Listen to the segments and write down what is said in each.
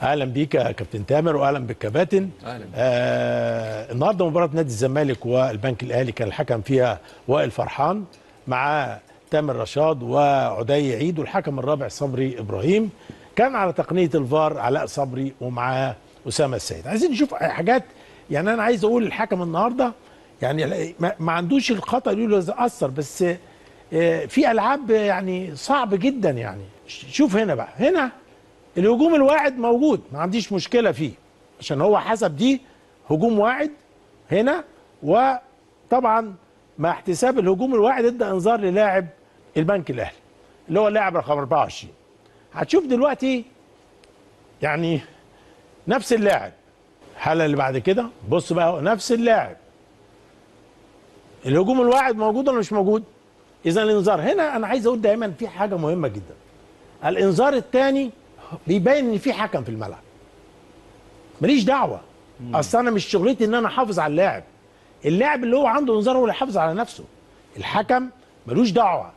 اهلا بيك يا كابتن تامر واهلا بالكباتن. اهلا. النهارده مباراه نادي الزمالك والبنك الاهلي كان الحكم فيها وائل فرحان مع تامر رشاد وعدي عيد، والحكم الرابع صبري ابراهيم. كان على تقنيه الفار علاء صبري ومعاه اسامه السيد. عايزين نشوف حاجات. يعني انا عايز اقول الحكم النهارده يعني ما عندوش الخطا اللي اثر، بس في العاب يعني صعب جدا. يعني شوف هنا بقى، هنا الهجوم الواعد موجود، ما عنديش مشكله فيه عشان هو حسب دي هجوم واعد هنا. وطبعا مع احتساب الهجوم الواعد ادى انذار للاعب البنك الاهلي اللي هو اللاعب رقم 24. هتشوف دلوقتي يعني نفس اللاعب، الحاله اللي بعد كده بص بقى نفس اللاعب، الهجوم الواعد موجود ولا مش موجود؟ اذا الانذار هنا انا عايز اقول دايما في حاجه مهمه جدا. الانذار الثاني بيبين ان في حكم في الملعب، ماليش دعوه. اصل انا مش شغلتي ان انا احافظ على اللاعب اللي هو عنده انذار هو اللي يحافظ على نفسه. الحكم ملوش دعوه،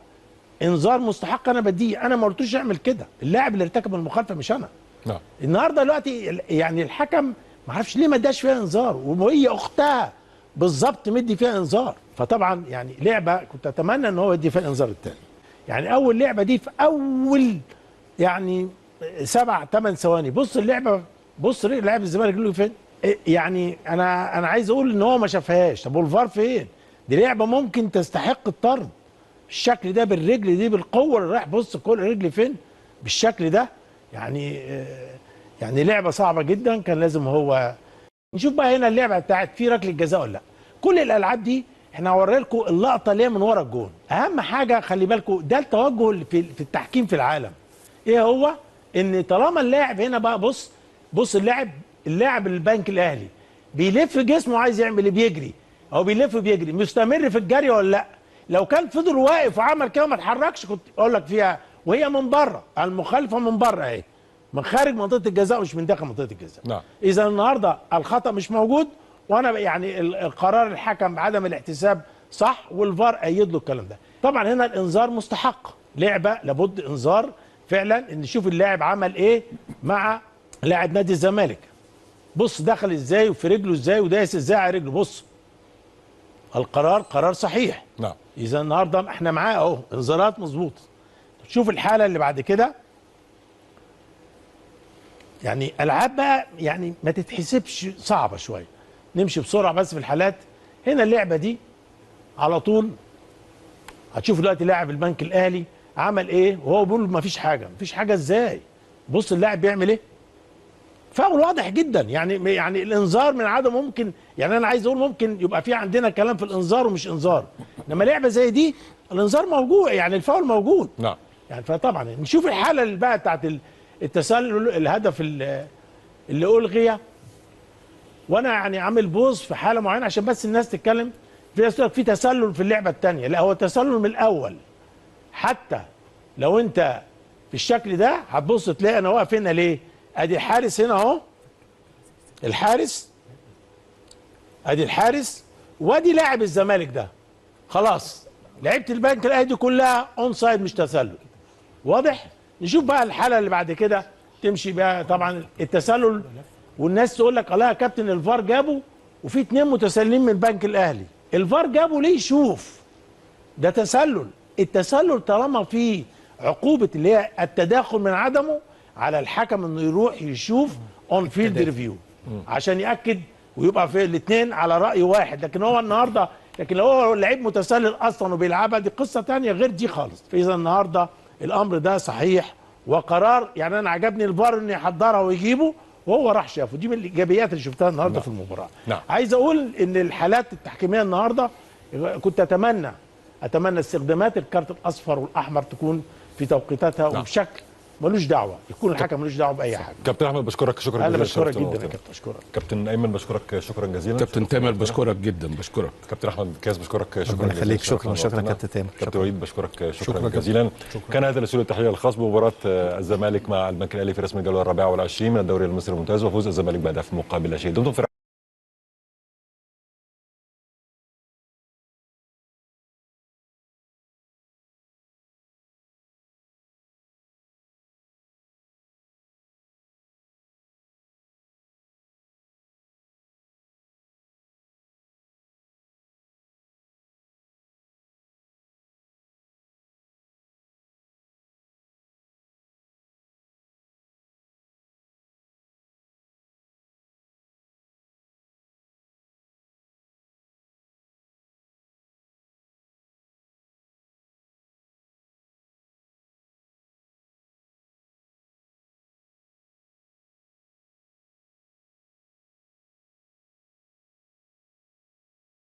انذار مستحق انا بديه، انا ما قلتوش اعمل كده، اللاعب اللي ارتكب المخالفه مش انا. نعم. النهارده دلوقتي يعني الحكم ما عرفش ليه ما اداش فيها انذار، وهي اختها بالظبط مدي فيها انذار. فطبعا يعني لعبه كنت اتمنى ان هو يدي فيها الانذار الثاني. يعني اول لعبه دي في اول يعني 7 8 ثواني، بص اللعبه، بص لاعب الزمالك له فين. يعني انا عايز اقول ان هو ما شافهاش. طب والفار فين؟ دي لعبه ممكن تستحق الطرد بالشكل ده، بالرجل دي بالقوه اللي رايح، بص كل رجل فين بالشكل ده. يعني لعبه صعبه جدا، كان لازم هو. نشوف بقى هنا اللعبه بتاعت في ركله جزاء ولا لا. كل الالعاب دي احنا هوري لكم اللقطه اللي هي من ورا الجون. اهم حاجه خلي بالكم ده التوجه اللي في التحكيم في العالم. ايه هو؟ ان طالما اللاعب هنا بقى بص اللاعب البنك الاهلي بيلف جسمه عايز يعمل ايه، بيجري او بيلف بيجري، مستمر في الجري ولا لا. لو كان فضل واقف وعمل كده ما اتحركش كنت اقول لك فيها. وهي من بره، المخالفه من بره اهي، من خارج منطقه الجزاء مش من داخل منطقه الجزاء. نعم. اذا النهارده الخطا مش موجود، وانا يعني القرار الحكم بعدم الاحتساب صح، والفار ايد له الكلام ده. طبعا هنا الانذار مستحق، لعبه لابد انذار فعلا. ان نشوف اللاعب عمل ايه مع لاعب نادي الزمالك. بص دخل ازاي وفي رجله ازاي ودايس ازاي على رجله. بص القرار قرار صحيح. نعم. اذا النهارده احنا معاه اهو انذارات مظبوطه. شوف الحاله اللي بعد كده. يعني العاب بقى يعني ما تتحسبش، صعبه شويه، نمشي بسرعه بس في الحالات. هنا اللعبه دي على طول هتشوف دلوقتي لاعب البنك الاهلي عمل ايه وهو بيقول ما فيش حاجه. ما فيش حاجه ازاي؟ بص اللاعب بيعمل ايه، فاول واضح جدا. يعني الانذار من عدم ممكن. يعني انا عايز اقول ممكن يبقى في عندنا كلام في الانذار ومش انذار، انما لعبه زي دي الانذار موجود، يعني الفاول موجود. نعم. يعني فطبعا نشوف الحاله اللي بقى بتاعت التسلل، الهدف اللي الغي. وانا يعني عامل بوز في حاله معينه عشان بس الناس تتكلم. في ناس تقول في تسلل في اللعبه الثانيه، لا هو التسلل من الاول. حتى لو انت في الشكل ده هتبص تلاقي انا واقف هنا ليه؟ ادي الحارس هنا اهو، الحارس، ادي الحارس، وادي لاعب الزمالك ده. خلاص لعيبه البنك الاهلي دي كلها اون سايد مش تسلل. واضح؟ نشوف بقى الحاله اللي بعد كده تمشي بقى. طبعا التسلل، والناس تقول لك الله يا كابتن الفار جابه وفي 2 متسللين من البنك الاهلي. الفار جابه ليه؟ شوف ده تسلل. التسلل طالما في عقوبه اللي هي التداخل من عدمه، على الحكم انه يروح يشوف اون فيلد ريفيو عشان ياكد ويبقى في الاثنين على راي واحد. لكن هو النهارده، لكن لو هو لعيب متسلل اصلا وبيلعبها دي قصه ثانيه غير دي خالص. فاذا النهارده الامر ده صحيح وقرار. يعني انا عجبني الفار انه يحضرها ويجيبه وهو راح شافه. دي من الايجابيات اللي شفتها النهارده في المباراه. نعم. عايز اقول ان الحالات التحكيميه النهارده كنت اتمنى استخدامات الكارت الاصفر والاحمر تكون في توقيتاتها. نعم. وبشكل ملوش دعوه، يكون الحكم ملوش دعوه باي حاجه. كابتن احمد بشكرك شكرا جزيلا. انا بشكرك جدا يا كابتن. اشكرك كابتن ايمن، بشكرك شكرا جزيلا. كابتن تامر بشكرك جدا. بشكرك كابتن احمد كاس، بشكرك شكرا ربنا يخليك. شكرا كابتن تامر. كابتن وليد بشكرك شكرا جزيلا. كان هذا الاستوديو التحليلي الخاص بمباراه الزمالك مع البنك الاهلي في رسم الجوله 24 من الدوري المصري الممتاز، وفوز الزمالك بهدف مقابل لا شيء. دمتم في